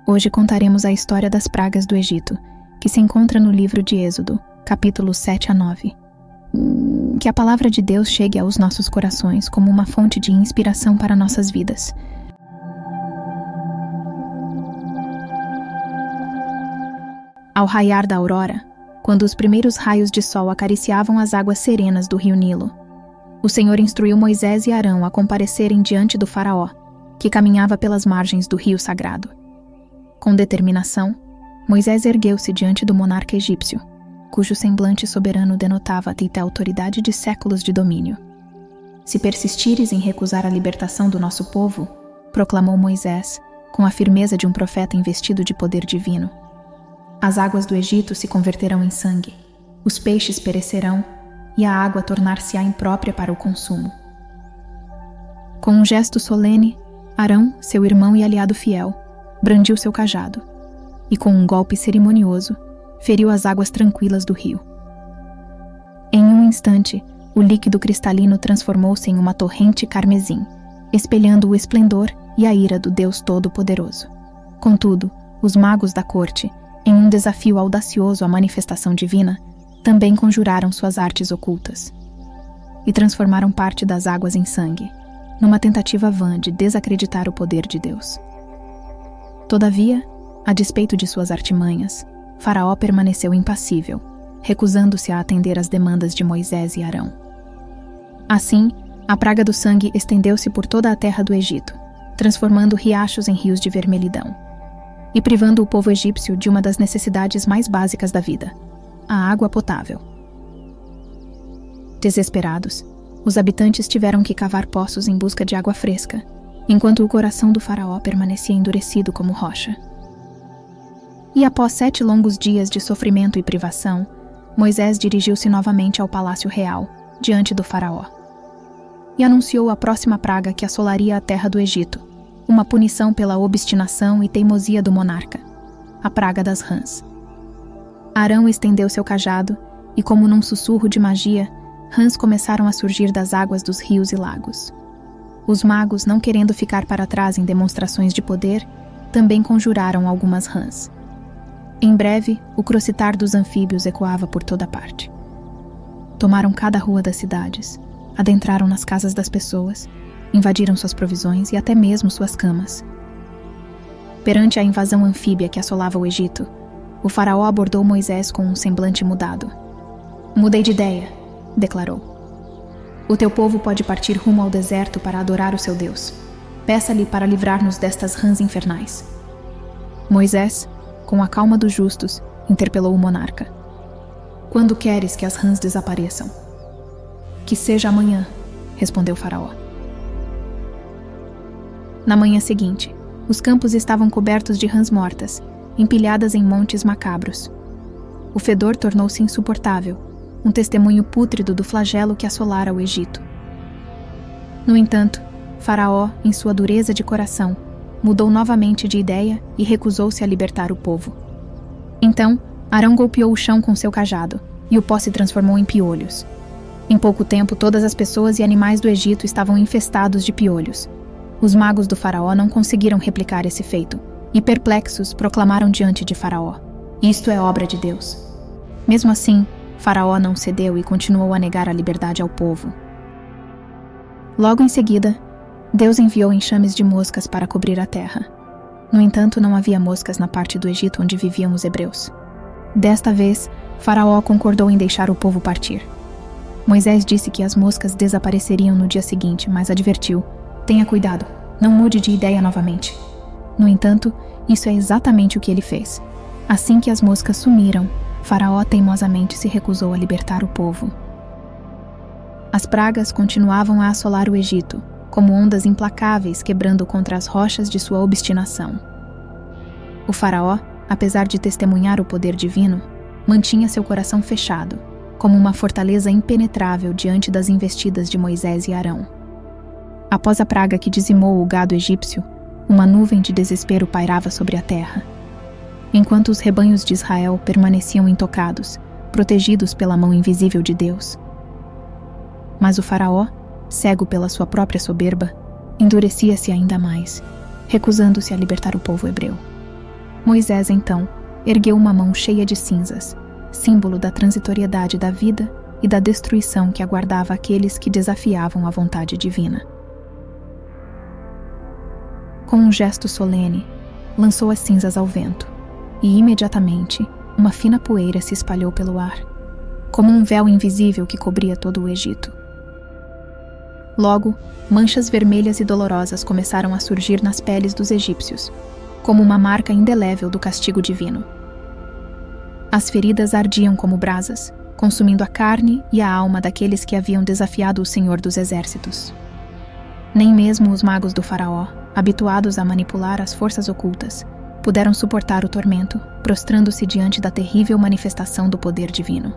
Hoje contaremos a história das pragas do Egito, que se encontra no livro de Êxodo, capítulos 7 a 9. Que a palavra de Deus chegue aos nossos corações como uma fonte de inspiração para nossas vidas. Ao raiar da aurora, quando os primeiros raios de sol acariciavam as águas serenas do rio Nilo, o Senhor instruiu Moisés e Arão a comparecerem diante do faraó, que caminhava pelas margens do rio sagrado. Com determinação, Moisés ergueu-se diante do monarca egípcio, cujo semblante soberano denotava até a autoridade de séculos de domínio. Se persistires em recusar a libertação do nosso povo, proclamou Moisés, com a firmeza de um profeta investido de poder divino, as águas do Egito se converterão em sangue, os peixes perecerão e a água tornar-se-á imprópria para o consumo. Com um gesto solene, Arão, seu irmão e aliado fiel, brandiu seu cajado e, com um golpe cerimonioso, feriu as águas tranquilas do rio. Em um instante, o líquido cristalino transformou-se em uma torrente carmesim, espelhando o esplendor e a ira do Deus Todo-Poderoso. Contudo, os magos da corte, em um desafio audacioso à manifestação divina, também conjuraram suas artes ocultas e transformaram parte das águas em sangue, numa tentativa vã de desacreditar o poder de Deus. Todavia, a despeito de suas artimanhas, Faraó permaneceu impassível, recusando-se a atender às demandas de Moisés e Arão. Assim, a praga do sangue estendeu-se por toda a terra do Egito, transformando riachos em rios de vermelhidão, e privando o povo egípcio de uma das necessidades mais básicas da vida, a água potável. Desesperados, os habitantes tiveram que cavar poços em busca de água fresca, enquanto o coração do faraó permanecia endurecido como rocha. E após 7 longos dias de sofrimento e privação, Moisés dirigiu-se novamente ao palácio real, diante do faraó, e anunciou a próxima praga que assolaria a terra do Egito, uma punição pela obstinação e teimosia do monarca, a praga das rãs. Arão estendeu seu cajado e, como num sussurro de magia, rãs começaram a surgir das águas dos rios e lagos. Os magos, não querendo ficar para trás em demonstrações de poder, também conjuraram algumas rãs. Em breve, o crocitar dos anfíbios ecoava por toda parte. Tomaram cada rua das cidades, adentraram nas casas das pessoas, invadiram suas provisões e até mesmo suas camas. Perante a invasão anfíbia que assolava o Egito, o faraó abordou Moisés com um semblante mudado. "Mudei de ideia", declarou. "O teu povo pode partir rumo ao deserto para adorar o seu Deus. Peça-lhe para livrar-nos destas rãs infernais." Moisés, com a calma dos justos, interpelou o monarca. "Quando queres que as rãs desapareçam?" "Que seja amanhã", respondeu o faraó. Na manhã seguinte, os campos estavam cobertos de rãs mortas, empilhadas em montes macabros. O fedor tornou-se insuportável, um testemunho pútrido do flagelo que assolara o Egito. No entanto, Faraó, em sua dureza de coração, mudou novamente de ideia e recusou-se a libertar o povo. Então, Arão golpeou o chão com seu cajado, e o pó se transformou em piolhos. Em pouco tempo, todas as pessoas e animais do Egito estavam infestados de piolhos. Os magos do faraó não conseguiram replicar esse feito, e perplexos proclamaram diante de Faraó: "Isto é obra de Deus." Mesmo assim, Faraó não cedeu e continuou a negar a liberdade ao povo. Logo em seguida, Deus enviou enxames de moscas para cobrir a terra. No entanto, não havia moscas na parte do Egito onde viviam os hebreus. Desta vez, Faraó concordou em deixar o povo partir. Moisés disse que as moscas desapareceriam no dia seguinte, mas advertiu: "Tenha cuidado, não mude de ideia novamente." No entanto, isso é exatamente o que ele fez. Assim que as moscas sumiram, Faraó teimosamente se recusou a libertar o povo. As pragas continuavam a assolar o Egito, como ondas implacáveis quebrando contra as rochas de sua obstinação. O faraó, apesar de testemunhar o poder divino, mantinha seu coração fechado, como uma fortaleza impenetrável diante das investidas de Moisés e Arão. Após a praga que dizimou o gado egípcio, uma nuvem de desespero pairava sobre a terra, enquanto os rebanhos de Israel permaneciam intocados, protegidos pela mão invisível de Deus. Mas o faraó, cego pela sua própria soberba, endurecia-se ainda mais, recusando-se a libertar o povo hebreu. Moisés, então, ergueu uma mão cheia de cinzas, símbolo da transitoriedade da vida e da destruição que aguardava aqueles que desafiavam a vontade divina. Com um gesto solene, lançou as cinzas ao vento, e imediatamente uma fina poeira se espalhou pelo ar, como um véu invisível que cobria todo o Egito. Logo, manchas vermelhas e dolorosas começaram a surgir nas peles dos egípcios, como uma marca indelével do castigo divino. As feridas ardiam como brasas, consumindo a carne e a alma daqueles que haviam desafiado o Senhor dos Exércitos. Nem mesmo os magos do faraó, habituados a manipular as forças ocultas, puderam suportar o tormento, prostrando-se diante da terrível manifestação do poder divino.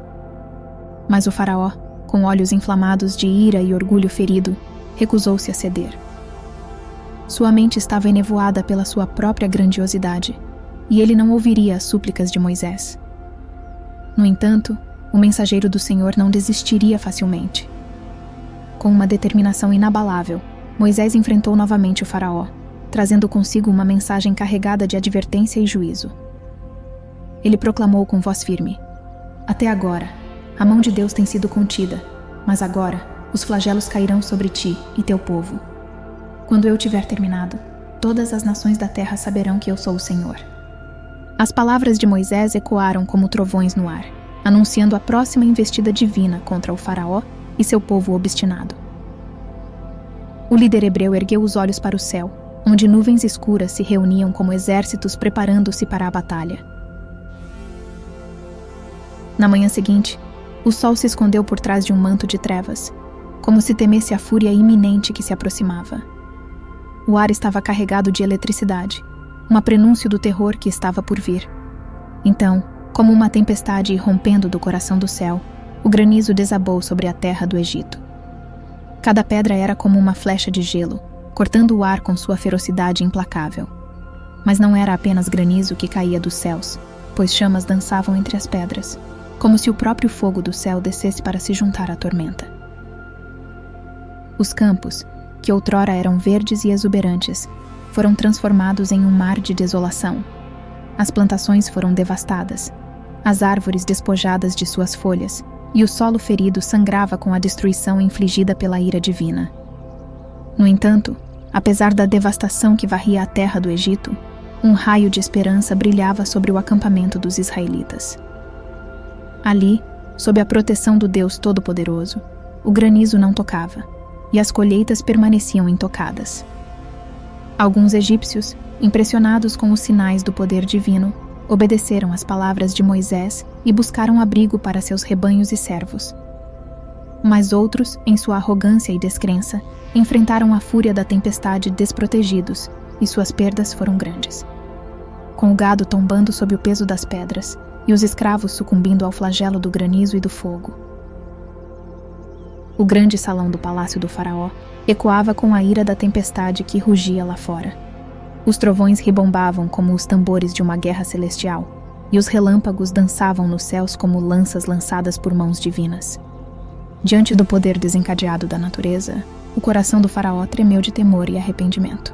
Mas o faraó, com olhos inflamados de ira e orgulho ferido, recusou-se a ceder. Sua mente estava enevoada pela sua própria grandiosidade, e ele não ouviria as súplicas de Moisés. No entanto, o mensageiro do Senhor não desistiria facilmente. Com uma determinação inabalável, Moisés enfrentou novamente o faraó, trazendo consigo uma mensagem carregada de advertência e juízo. Ele proclamou com voz firme: "Até agora, a mão de Deus tem sido contida, mas agora os flagelos cairão sobre ti e teu povo. Quando eu tiver terminado, todas as nações da terra saberão que eu sou o Senhor." As palavras de Moisés ecoaram como trovões no ar, anunciando a próxima investida divina contra o faraó e seu povo obstinado. O líder hebreu ergueu os olhos para o céu, onde nuvens escuras se reuniam como exércitos preparando-se para a batalha. Na manhã seguinte, o sol se escondeu por trás de um manto de trevas, como se temesse a fúria iminente que se aproximava. O ar estava carregado de eletricidade, um prenúncio do terror que estava por vir. Então, como uma tempestade irrompendo do coração do céu, o granizo desabou sobre a terra do Egito. Cada pedra era como uma flecha de gelo, cortando o ar com sua ferocidade implacável. Mas não era apenas granizo que caía dos céus, pois chamas dançavam entre as pedras, como se o próprio fogo do céu descesse para se juntar à tormenta. Os campos, que outrora eram verdes e exuberantes, foram transformados em um mar de desolação. As plantações foram devastadas, as árvores despojadas de suas folhas, e o solo ferido sangrava com a destruição infligida pela ira divina. No entanto, apesar da devastação que varria a terra do Egito, um raio de esperança brilhava sobre o acampamento dos israelitas. Ali, sob a proteção do Deus Todo-Poderoso, o granizo não tocava, e as colheitas permaneciam intocadas. Alguns egípcios, impressionados com os sinais do poder divino, obedeceram às palavras de Moisés e buscaram abrigo para seus rebanhos e servos. Mas outros, em sua arrogância e descrença, enfrentaram a fúria da tempestade desprotegidos, e suas perdas foram grandes. Com o gado tombando sob o peso das pedras, e os escravos sucumbindo ao flagelo do granizo e do fogo. O grande salão do palácio do faraó ecoava com a ira da tempestade que rugia lá fora. Os trovões ribombavam como os tambores de uma guerra celestial, e os relâmpagos dançavam nos céus como lanças lançadas por mãos divinas. Diante do poder desencadeado da natureza, o coração do faraó tremeu de temor e arrependimento.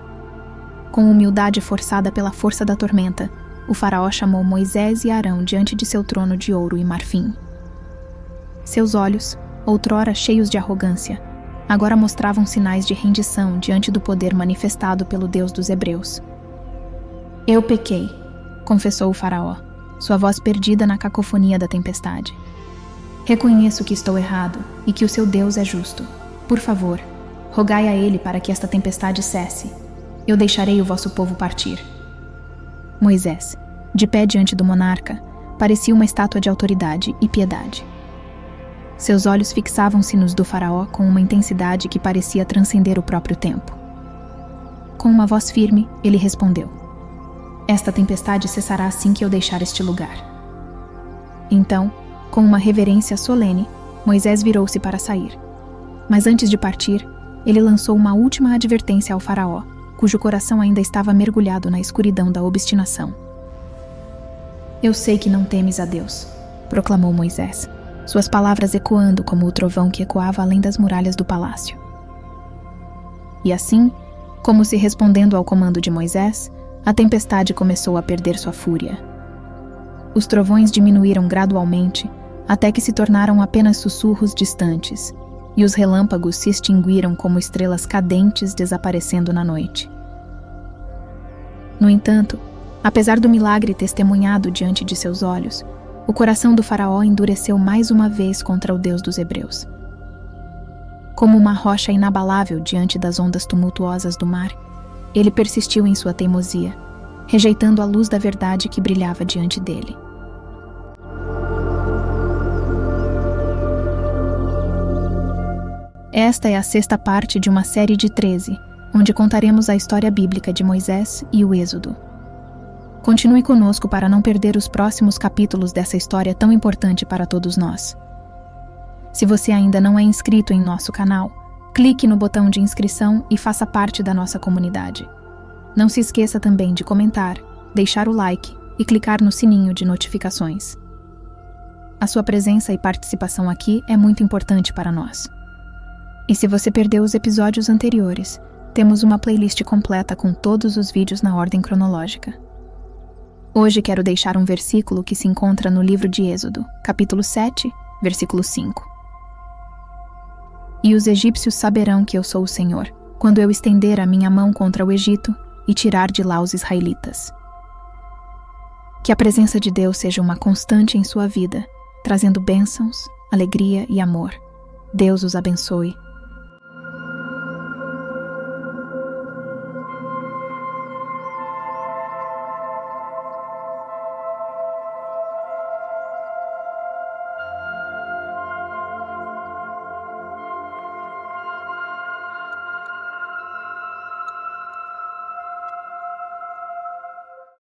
Com humildade forçada pela força da tormenta, o faraó chamou Moisés e Arão diante de seu trono de ouro e marfim. Seus olhos, outrora cheios de arrogância, agora mostravam sinais de rendição diante do poder manifestado pelo Deus dos Hebreus. "Eu pequei", confessou o faraó, sua voz perdida na cacofonia da tempestade. "Reconheço que estou errado e que o seu Deus é justo. Por favor, rogai a ele para que esta tempestade cesse. Eu deixarei o vosso povo partir." Moisés, de pé diante do monarca, parecia uma estátua de autoridade e piedade. Seus olhos fixavam-se nos do faraó com uma intensidade que parecia transcender o próprio tempo. Com uma voz firme, ele respondeu: "Esta tempestade cessará assim que eu deixar este lugar." Então, com uma reverência solene, Moisés virou-se para sair. Mas antes de partir, ele lançou uma última advertência ao faraó, cujo coração ainda estava mergulhado na escuridão da obstinação. "Eu sei que não temes a Deus", proclamou Moisés, suas palavras ecoando como o trovão que ecoava além das muralhas do palácio. E assim, como se respondendo ao comando de Moisés, a tempestade começou a perder sua fúria. Os trovões diminuíram gradualmente, até que se tornaram apenas sussurros distantes, e os relâmpagos se extinguiram como estrelas cadentes desaparecendo na noite. No entanto, apesar do milagre testemunhado diante de seus olhos, o coração do faraó endureceu mais uma vez contra o Deus dos hebreus. Como uma rocha inabalável diante das ondas tumultuosas do mar, ele persistiu em sua teimosia, rejeitando a luz da verdade que brilhava diante dele. Esta é a sexta parte de uma série de 13, onde contaremos a história bíblica de Moisés e o Êxodo. Continue conosco para não perder os próximos capítulos dessa história tão importante para todos nós. Se você ainda não é inscrito em nosso canal, clique no botão de inscrição e faça parte da nossa comunidade. Não se esqueça também de comentar, deixar o like e clicar no sininho de notificações. A sua presença e participação aqui é muito importante para nós. E se você perdeu os episódios anteriores, temos uma playlist completa com todos os vídeos na ordem cronológica. Hoje quero deixar um versículo que se encontra no livro de Êxodo, capítulo 7, versículo 5. E os egípcios saberão que eu sou o Senhor, quando eu estender a minha mão contra o Egito e tirar de lá os israelitas. Que a presença de Deus seja uma constante em sua vida, trazendo bênçãos, alegria e amor. Deus os abençoe.